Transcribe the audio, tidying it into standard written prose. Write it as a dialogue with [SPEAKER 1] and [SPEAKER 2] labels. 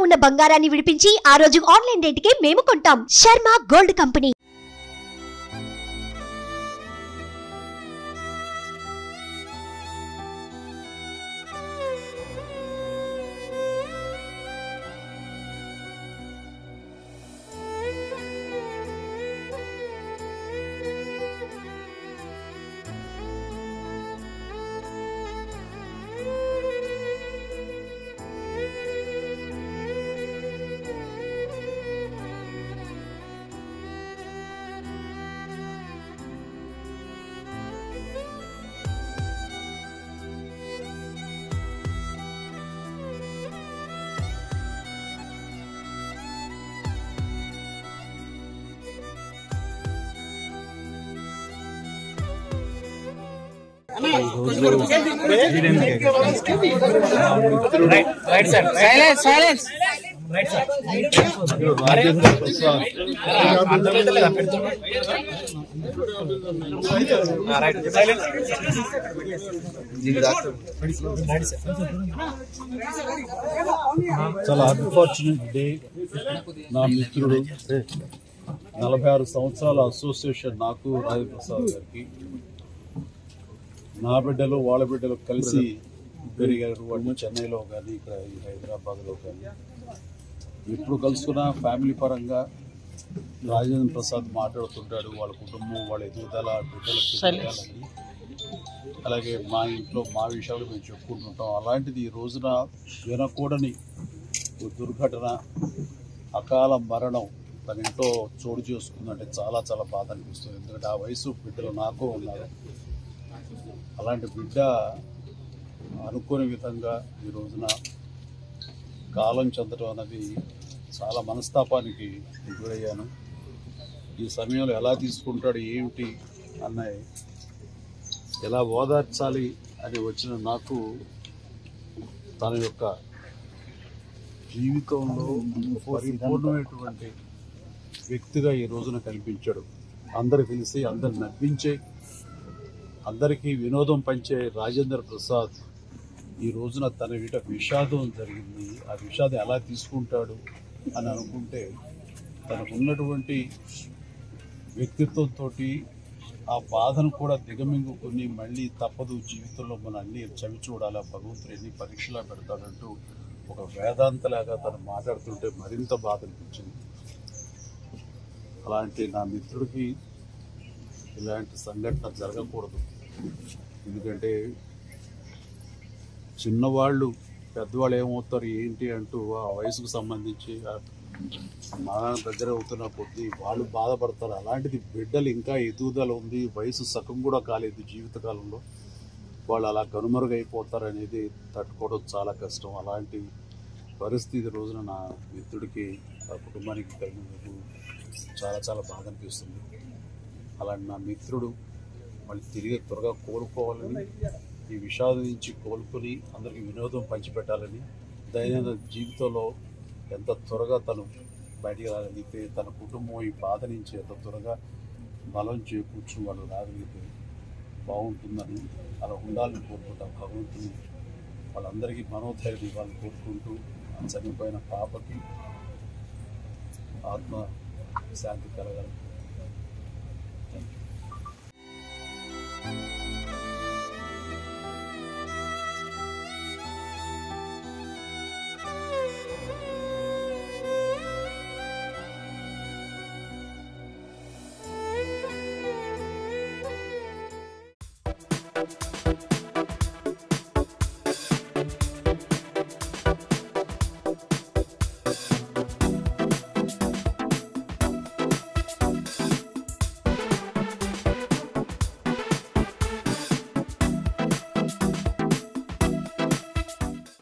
[SPEAKER 1] ఉన్న బంగారాన్ని విడిపించి ఆ రోజు ఆన్లైన్ రేటుకే మేము కొంటాం. Sharma gold company.
[SPEAKER 2] Right sir. Silence. Right sir.
[SPEAKER 3] Rajendra Prasad చాలా అన్ఫార్చునేట్ డే. నా మిత్రుడు 46 సంవత్సరాల అసోసియేషన్ నాకు రాజేంద్ర ప్రసాద్ గారికి, నా బిడ్డలు వాళ్ళ బిడ్డలు కలిసి పెరిగారు. వాళ్ళు చెన్నైలో కానీ ఇక్కడ హైదరాబాద్లో కానీ ఎప్పుడు కలుసుకున్నా ఫ్యామిలీ పరంగా రాజేంద్ర ప్రసాద్ మాట్లాడుతుంటాడు. వాళ్ళ కుటుంబం, వాళ్ళ ఎదుగుదల, బిడ్డలకు, అలాగే మా ఇంట్లో మా విషయాలు మేము చెప్పుకుంటుంటాం. అలాంటిది ఈ రోజున వినకూడని దుర్ఘటన, అకాల మరణం తన ఇంట్లో చోటు చేసుకుందంటే చాలా చాలా బాధ అనిపిస్తుంది. ఎందుకంటే ఆ వయసు బిడ్డలు నాకు ఉన్నారు. అలాంటి బిడ్డ అనుకోని విధంగా ఈ రోజున కాలం చెందడం అన్నది చాలా మనస్తాపానికి గురయ్యాను. ఈ సమయంలో ఎలా తీసుకుంటాడు ఏమిటి అన్నది, ఎలా ఓదార్చాలి అని వచ్చిన నాకు తన యొక్క జీవితంలో పరిపూర్ణమైనటువంటి వ్యక్తిగా ఈ రోజున కనిపించాడు. అందరు తెలిసి అందరు నవ్వించే, అందరికీ వినోదం పంచే రాజేంద్ర ప్రసాద్ ఈ రోజున తన వీట విషాదం జరిగింది. ఆ విషాదం ఎలా తీసుకుంటాడు అని అనుకుంటే, తనకున్నటువంటి వ్యక్తిత్వంతో ఆ బాధను కూడా దిగమింగుకొని మళ్ళీ తప్పదు జీవితంలో మనం అన్ని చవి చూడాలి, భగవంతుడు ఎన్ని పరీక్షలా పెడతాడంటూ ఒక వేదాంతలాగా తను మాట్లాడుతుంటే మరింత బాధ అనిపించింది. అలాంటి నా మిత్రుడికి ఇలాంటి సంఘటన జరగకూడదు. ఎందుకంటే చిన్నవాళ్ళు పెద్దవాళ్ళు ఏమవుతారు ఏంటి అంటూ ఆ వయసుకు సంబంధించి మా దగ్గర అవుతున్న కొద్దీ వాళ్ళు బాధపడతారు. అలాంటిది బిడ్డలు ఇంకా ఎదుగుదల ఉంది, వయసు సగం కూడా కాలేదు జీవితకాలంలో, వాళ్ళు అలా కనుమరుగైపోతారు అనేది తట్టుకోవడం చాలా కష్టం. అలాంటి పరిస్థితి రోజున నా మిత్రుడికి, ఆ కుటుంబానికి కలిగినందుకు చాలా చాలా బాధ అనిపిస్తుంది. అలాంటి నా మిత్రుడు మళ్ళీ తిరిగి త్వరగా కోలుకోవాలని, ఈ విషాదం నుంచి కోలుకొని అందరికీ వినోదం పంచిపెట్టాలని, దైనందిన జీవితంలో ఎంత త్వరగా తను బయటికి రాగలిగితే, తన కుటుంబం ఈ బాధ నుంచి ఎంత త్వరగా బలం చేకూర్చు వాళ్ళు రాగలిగితే బాగుంటుందని, అలా ఉండాలని కోరుకుంటాం. భగవంతుని వాళ్ళందరికీ మనోధైర్యం ఇవ్వాలని కోరుకుంటూ, చనిపోయిన పాపకి ఆత్మ శాంతి కలగాలని.
[SPEAKER 1] Thank you.